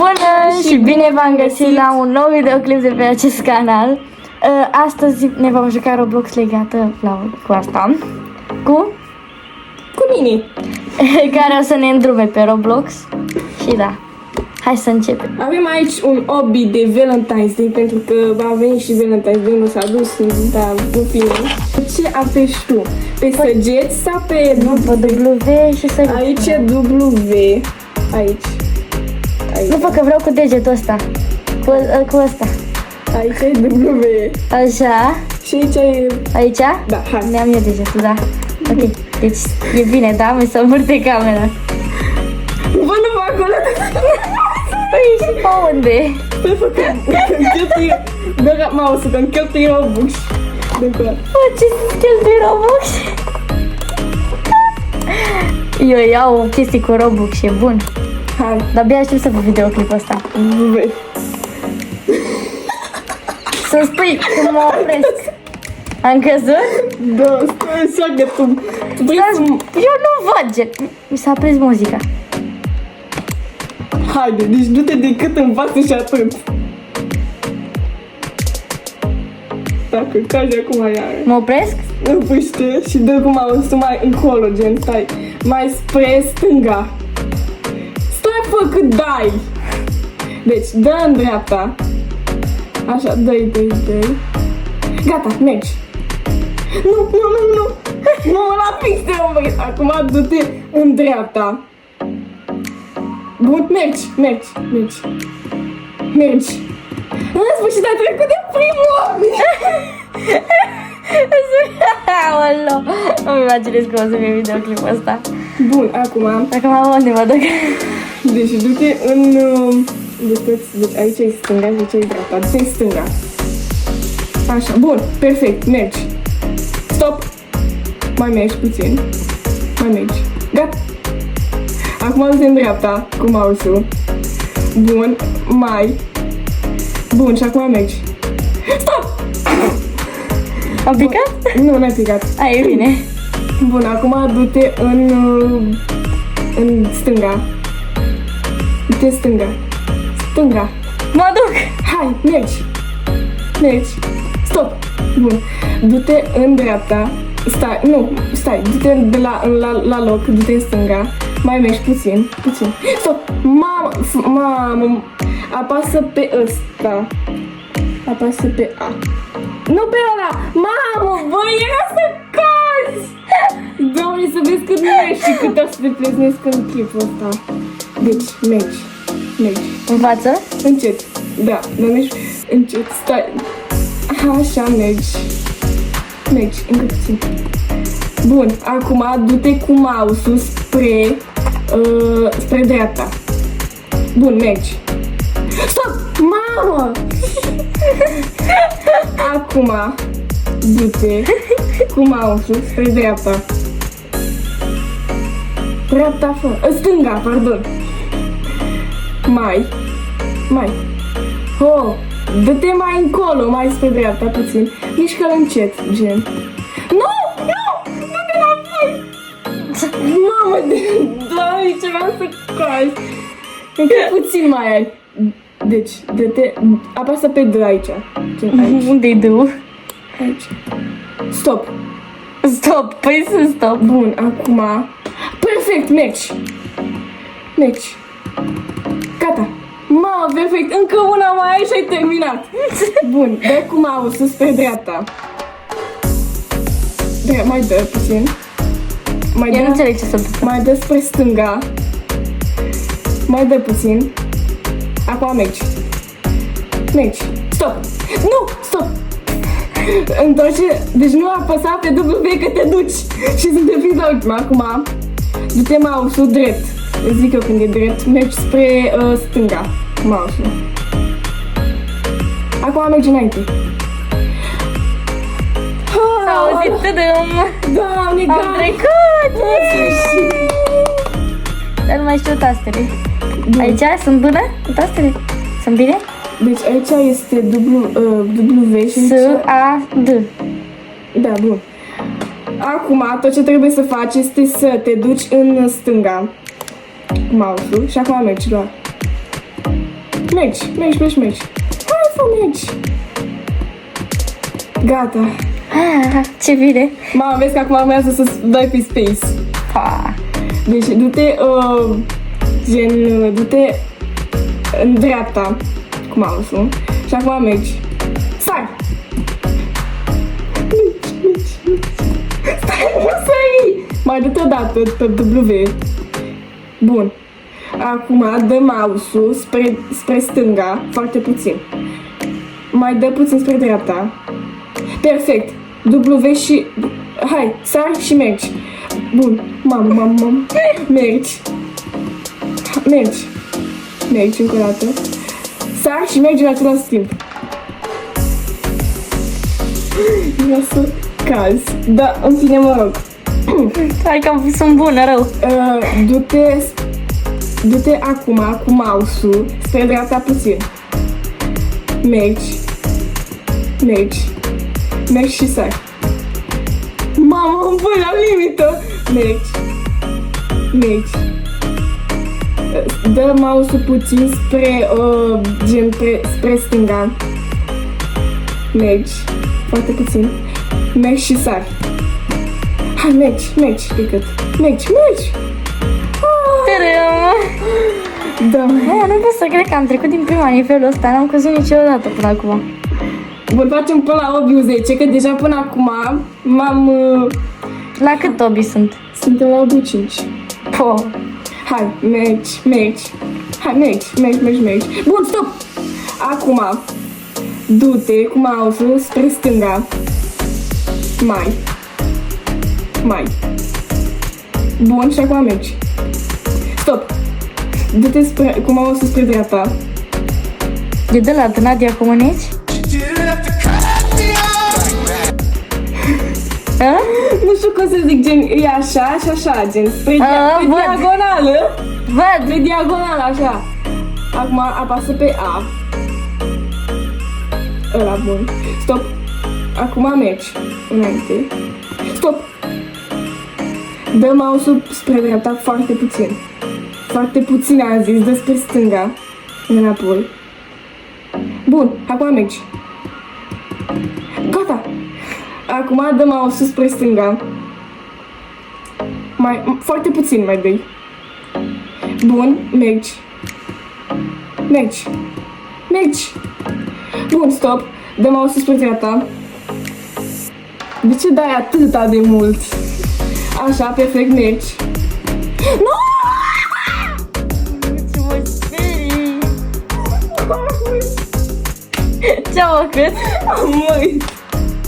Bună și bine v-am găsit la un nou videoclip de pe acest canal. Astăzi ne vom juca Roblox legată cu asta, cu mine, care o să ne îndrume pe Roblox. Și da, hai să începem. avem aici un hobby de Valentine's Day, pentru că va veni și Valentine's Day, nu s-a dus, dar în fine. Ce apeși tu? Pe săgeți sau pe... Pe W și să... Aici e W, aici. Nu, că vreau cu degetul ăsta, cu ăsta. Aici e W. Așa. Și aici e... Aici? Da, hai. Ne-am eu degetul, da. Ok, deci e bine, da? Mi s-a murte camera. Bă, nu mă acolo! Păi și pe unde? Pentru că îmi cheltuie... Bă, mouse-ul, că îmi cheltuie Robux. De acolo. Bă, ce cheltui Robux? Eu iau chestii cu Robux și e bun. Hai, Dar abia aștept să văd videoclipul ăsta. V. Să-mi spui cum mă opresc. Am căzut? Da, stai așa că tu vrei să... Eu nu văd, gen. Mi s-a aprins muzica. Haide, deci du-te decât în față și atât. Dacă cazi acum iară. Mă opresc? Împuște și dă cu mouse-ul mai încolo, gen, stai. Mai spre stânga. Stai, fă, cât dai. Deci, dă în dreapta. Așa, dă-i. Gata, mergi. Nu. Nu, la fix te oprit. Acum du-te în dreapta. Bun, mergi. În sfârșit a trecut de primul. Aoleu, îmi imaginez cum o să fie videoclipul ăsta. Bun, acum. Acum unde mă duc? Deci du-te în... Deci aici e stânga și aici e dreapta. Du-te în stânga. Așa, bun, perfect, mergi. Stop. Mai mergi puțin. Mai mergi. Gata. Acum du-te în dreapta cu mouse-ul. Bun, mai. Bun, și acum mergi. Stop! Am picat? Nu, n-ai picat. Ai, e bine. Bun, acum du-te în stânga. Du-te în stânga. Stânga. Mă duc. Hai, mergi. Stop. Bun. Du-te în dreapta. Stai. Du-te la loc. Du-te în stânga. Mai mergi puțin. Stop. Mamă. Apasă pe ăsta. Apasă pe A. Nu pe ăla. Mamă, băi, era să cazi. Doamne, să vezi cât mergi și cât o să te pleznesc în clipul ăsta. Deci, mergi. În față? Încet. Da, mergi încet. Stai. Așa, mergi, încă puțin. Bun, acum du-te cu mouse-ul spre dreapta. Bun, mergi. Stop! Mamă! Acum du-te cu mouse-ul spre dreapta. Stânga, pardon. Mai. Dă-te mai încolo, mai spre dreapta puțin. Mișcă-l încet, gen. Nu te înapoi! Mamă, Doamne, ce vreau să cazi. Încă puțin mai ai. Deci, dă-te, apasă pe D aici. Gen, aici. Unde-i D? Aici. Stop. Păi sunt stop. Bun, acum. Perfect, mergi. Gata. Mamă, perfect, încă una mai ai și ai terminat. Bun, dă cu mouse-ul spre dreapta. Mai dă puțin. Eu nu înțeleg ce să fac. Mai dă spre stânga. Mai dă puțin. Acum mergi. Stop. Întoarce, deci nu apăsa pe W că te duci. Și să te fii la ultima. Acum, du-te mouse-ul drept. Îți zic eu când e drept, mergi spre stânga. Mouse-ul. Acum mergi înainte. S-a auzit tădâm. Doamne, Am trecut. Dar nu mai știu tastele. Aici sunt bună cu tastele? Sunt bine? Deci aici este W și S, A, D. Da, bun. Acum, tot ce trebuie să faci este să te duci în stânga cu mouse-ul și acum mergi, lua. Mergi. Hai, fă, mergi. Gata. Ah, ce bine. Mama, vezi că acum urmează să dai pe space. Pa. Deci, du-te, du-te în dreapta cu mouse-ul și acum mergi. Stai! Mergi. Stai, nu sări! Mai dă-te odată pe W. Bun. Acum dă mouse-ul spre stânga, foarte puțin. Mai dă puțin spre dreapta. Perfect. W și... Hai, sari și mergi. Bun. Mamă. Mergi. Mergi încă o dată. Sari și mergi în același timp. Vreau să cazi. Da, în fine, mă rog. Hai că sunt bună, rău. Du-te acum cu mouse-ul spre dreapta puțin. Mergi și sari. Mamă, îmi pui la limită. Mergi. Dă mouse-ul puțin spre stânga. Mergi. Foarte puțin. Mergi și sari. Hai, mergi, decât. Mergi. Tărâm. Da. Nu pot să cred că am trecut din prima nivelul ăsta, n-am căzut niciodată până acum. Bun, facem până la obiu 10, că deja până acum m-am... La cât obii sunt? Suntem la obiu 5. Po. Hai, mergi. Hai, mergi. Bun, stop! Acum, du-te cu mouse-ul spre stânga. Mai. Bun, și acum mergi. Stop! Du-te cu mouse-ul spre dreapta. De de la Nadia Comăneci? Nu știu cum să zic, gen, e așa și așa, gen, pe văd. diagonală. Văd! Pe diagonală, așa. Acum apasă pe A. Ăla, bun. Stop. Acum mergi înainte. Stop. Dă mouse-ul spre dreapta foarte puțin. Foarte puțin, am zis, dă spre stânga. Înapoi. Bun, acum mergi. Gata. Acum dă mouse-ul spre stânga. Foarte puțin mai dai. Bun, mergi. Bun, stop. Dă mouse-ul spre dreapta. De ce dai atâta de mult? Așa, perfect, mergi. Nu! Ce mă sperii! Ce-am făcut? Măi!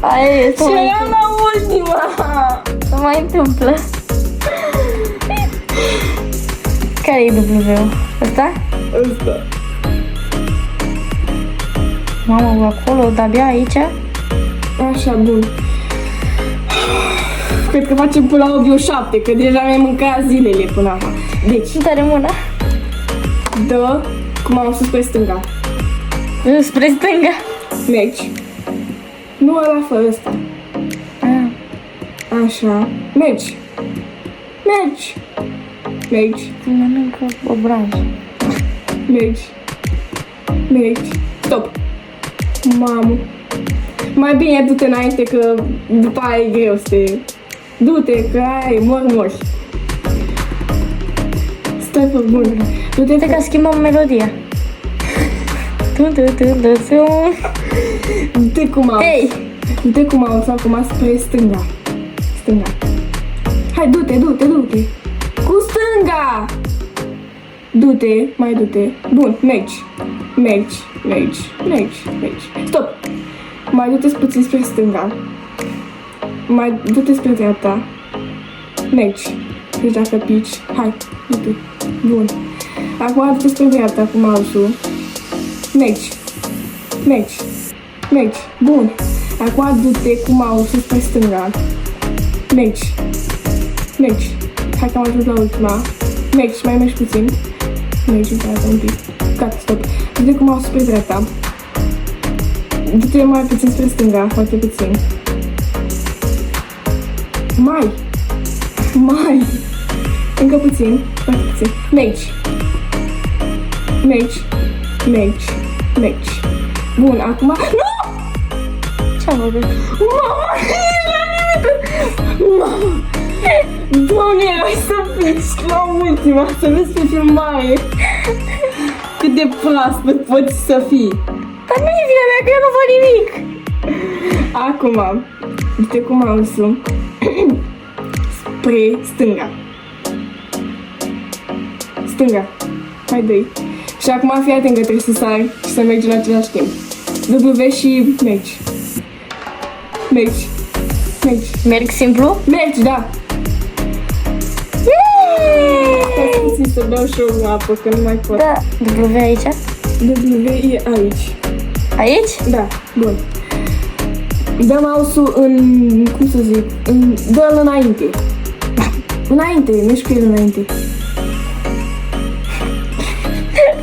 Aia e, Ce eram la ultima! se mai întâmplă. Care e W-ul? Ăsta? Ăsta. Mamă, acolo, de-abia aici? Așa, bun. Cred că facem până la obiu 7, că deja mi-am mâncat zilele până acum. Deci, Nu tare mâna. dă cu mouse-ul spre stânga. Spre stânga. Mergi. Nu ăla fără ăsta. Așa. Mergi. Mănâncă obraj. Mergi. Stop. Mamă. Mai bine du-te înainte, că după aia e greu să te... Du-te, că ai mormoși. Stai pe bun. Du-te Uite că schimbăm melodia. Du-te cu mouse. Hei! Du-te cu mouse acum spre stânga. Hai, du-te. Cu stânga! Du-te, mai du-te. Bun, mergi. Stop! Mai du-te puțin spre stânga. Mai du-te spre dreapta. Mergi. Deci dacă pici, hai, du-te. Bun. Acum du-te spre dreapta cu mouse-ul. Mergi. Bun. Acum du-te cu mouse-ul spre stânga. Mergi. Hai că am ajuns la ultima. Mai mergi puțin. Mergi un pic. Gata, stop. Du-te cu mouse-ul spre dreapta. Du-te mai puțin spre stânga, foarte puțin. Mai. Încă puțin, foarte puțin. Mergi. Mergi. Mergi. Bun, acum... Nu! Ce-am făcut? Mama, ești la limită! Mama! Doamne, erai să pici la ultima, să vezi pe filmare cât de proaspăt poți să fii. Dar nu e vina mea că eu nu văd nimic. Acum, du-te cu mouse-ul spre stânga. Stânga. Hai dă-i. Și acum fii atent că trebuie să sari și să mergi în același timp. W și mergi. Mergi. Mergi. Merg simplu? Mergi, da. Stai puțin să beau și eu apă, că nu mai pot. Da. W aici? W e aici. Aici? Da, bun. Dă mouse-ul în... cum să zic? Dă-l înainte. Înainte, mișcă el înainte.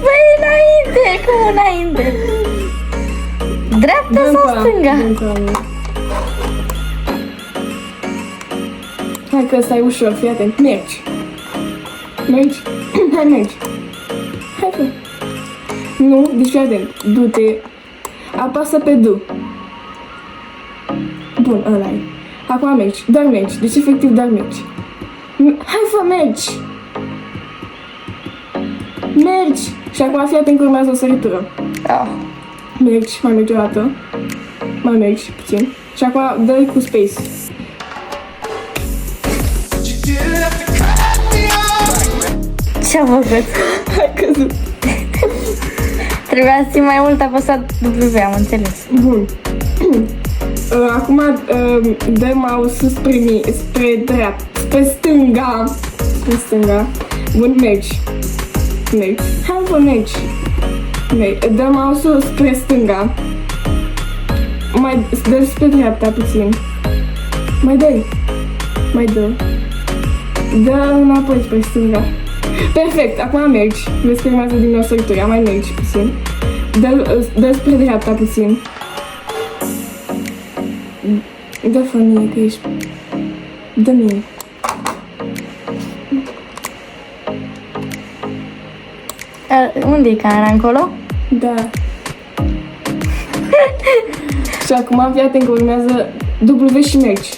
Păi înainte, cum înainte? Dreapta sau stânga? Hai că ăsta e ușor, fii atent. Mergi. Mergi. Hai, mergi. Hai, fă. Nu, deci fii atent. Du-te. Apasă pe D. Bun, ăla e. Acum mergi. Doar mergi. Deci efectiv doar mergi. Hai, fă, mergi. Mergi. Și acum fii atent că urmează o săritură. Oh. Mergi, mai mergi o dată. Mai mergi puțin. Și acum dă-i cu space. Ce-am făcut? Hai căzut. Trebuia să ții mai mult apăsat W, am înțeles. Bun. Acum dă mouse-ul spre dreapta, spre stânga. Spre stânga. Bun, mergi. Mergi. Hai, bă, mergi. Dă mouse-ul spre stânga. Mai dă spre dreapta puțin. Mai dă-i. Mai dă. Dă înapoi spre stânga. Perfect, acum mergi. Vezi că urmează din nou săritura, mai mergi puțin. Dă spre dreapta puțin. Dă-fă mie că ești... Dă mie. Unde e camera? Încolo? Da. Și acum fii atent că urmează W și mergi.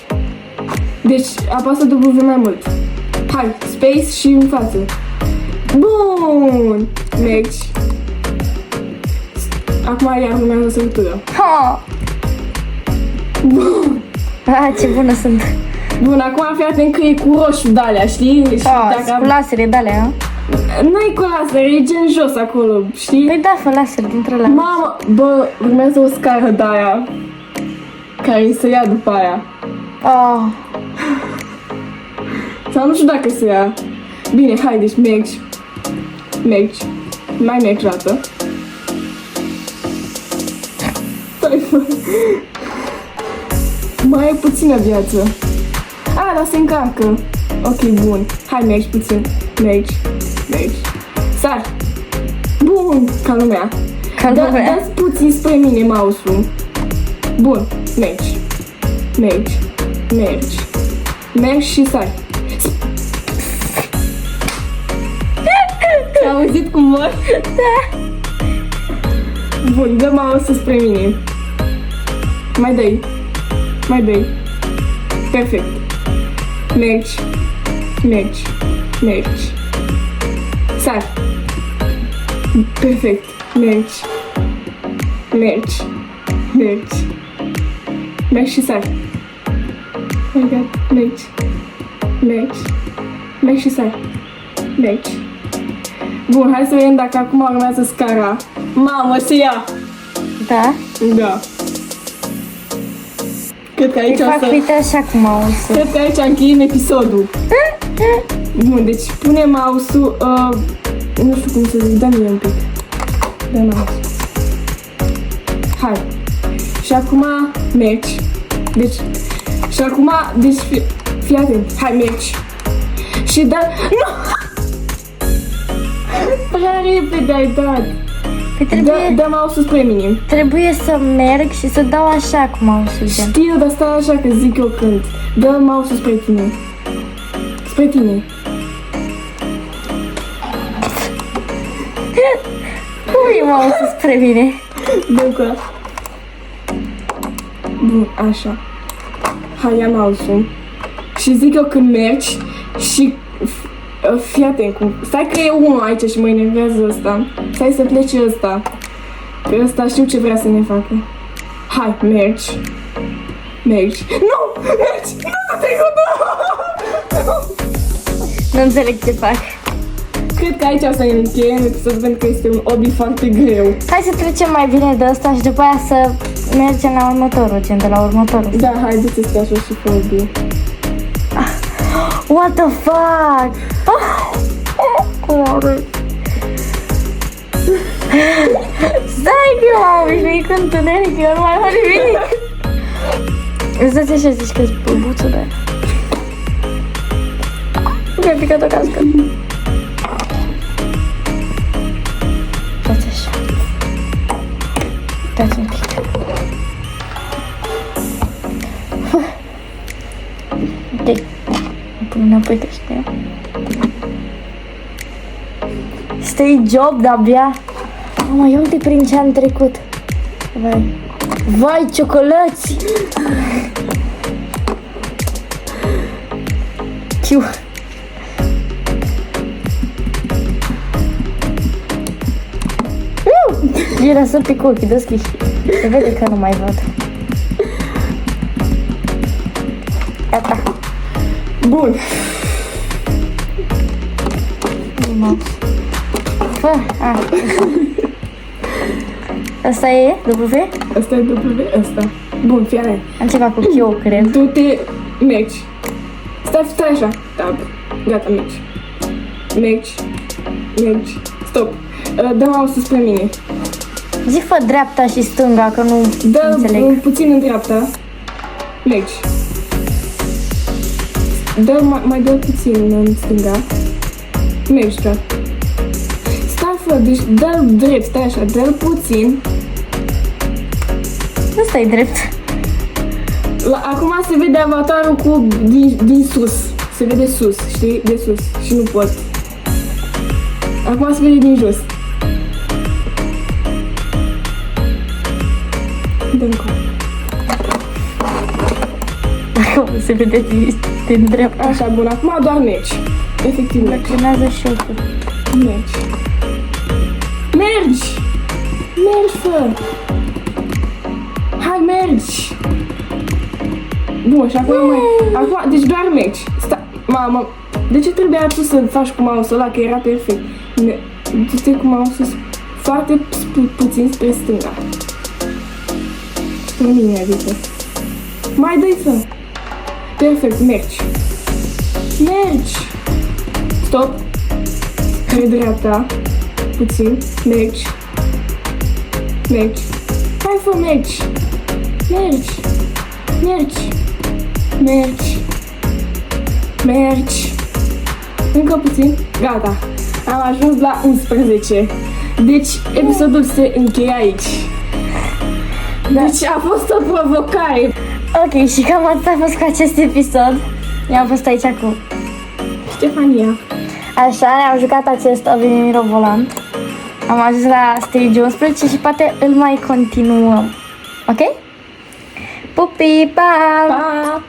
Deci apasă W mai mult. Hai, space și în față. Bun! Mergi. Acum iar urmează săritură. Ha! Bun! Ah, ce bună sunt! Bun, acum fii atent că e cu roșu de-alea, știi? Și Cu lasere de-alea, ha? Nu e cu laser, e gen jos acolo, știi? Păi da, fă laser dintre la. Mamă, bă, urmează o scară de-aia care se ia după aia. Oh. Sau nu știu dacă se ia. Bine, hai, deci mergi. Mergi. Mai mergi o dată. Stai, bă. Mai e puțină viață. A, dar se încarcă. Ok, bun. Hai, mergi puțin. Mergi. Mergi. Sar. Bun, ca lumea. Ca lumea. Dă-ți puțin spre mine mouse-ul. Bun, mergi. Mergi. Mergi. Mergi și sari. Ai auzit cum mor? Da. Bun, dă mouse-ul spre mine. Mai dă-i. Mai dă-i. Perfect. Mergi. Mergi. Mergi. Sar. Perfect. Mergi. Mergi. Mergi. Mergi și sar. Oh my god. Mergi. Mergi. Mergi și sar. Mergi. Bun, hai să vedem dacă acum urmează scara. Mamă, se ia! Da? Da. Cred că aici Îi fac, uite așa cu mouse-ul. Cred că aici încheiem episodul. Bun, deci pune mouse-ul, nu știu cum să zic, dă-mi un pic. Dă mouse. Hai. Și acum mergi. Deci, și acum, deci, fii atent. Hai, mergi. Și dă... Nu! Prea repede ai dat. Păi Dă mouse-ul spre mine. trebuie să merg și să dau așa cu mouse-ul. Știu, dar stai așa că zic eu când. Dă mouse-ul spre tine. Spre tine. Ui, mouse spre mine. Dăm cu ăla. Bun, așa. Hai, ia mouse-ul. Și zic eu când mergi și fii atent cum... Stai că e unul aici și mă enervează ăsta. Stai să plece ăsta. Că ăsta știu ce vrea să ne facă. Hai, mergi. Mergi. Nu! Mergi! Nu te Nu înțeleg ce fac. Cred că aici o să ne încheiem episodul pentru că este un hobby foarte greu. Hai să trecem mai bine de asta și după aia să mergem la următorul, gen de la următorul. Da, hai, du-te să așa și fă bine. What the fuck? Stai că m-am obișnuit cu întuneric, eu nu mai fac nimic. Îți dați așa, zici că-s băbuțul de... Mi-a picat o cască. Faci așa. Uitați un pic. Ok. Îmi pun înapoi că știu. Stay job de-abia. Mama, ia uite prin ce am trecut. Vai. Vai, ciocolăți! Chiu. Era să pic ochii, deschiși. Se vede că nu mai văd. Gata. Bun. Fă, a. Asta e W? Asta e W, asta. Bun, fii atent. Am ceva cu Q, cred. Du-te, mergi. Stai așa. Tab. Gata, mergi. Mergi. Mergi. Stop. Dă mouse-ul spre mine. Zi fă dreapta și stânga, că nu Dă înțeleg. puțin în dreapta. Mergi. Dă mai dă puțin în stânga. Mergi, da. Stai, fă, deci dă drept, stai așa, dă puțin. Nu stai drept. Acum se vede avatarul cu din sus. Se vede sus, știi? De sus. Și nu pot. Acum se vede din jos. Dă-mi cu. Acum se vede din dreapta. Așa, bun, acum doar mergi. Efectiv mergi. Lăcrimează și ochul. Mergi. Mergi! Mergi, fă! Hai, mergi! Bun, și acum mai... Acum, deci doar mergi. Mamă, de ce trebuia tu să faci cu mouse-ul ăla, că era perfect? Du-te cu mouse-ul foarte puțin spre stânga. Spre mine, adică. Mai dă-i, fă! Perfect, mergi. Mergi! Stop! Spre dreapta. Puțin. Mergi. Mergi. Hai, fă, mergi. Mergi. Mergi. Mergi. Mergi. Încă puțin. Gata. Am ajuns la 11. Deci, episodul se încheie aici. Deci a fost o provocare. Ok, și cam atât a fost cu acest episod. Eu am fost aici cu... Ștefania. Așa, ne-am jucat acest Ovini Mirovolant. Am ajuns la stage 11 și poate îl mai continuăm. Ok? Pupi, pa! Pa!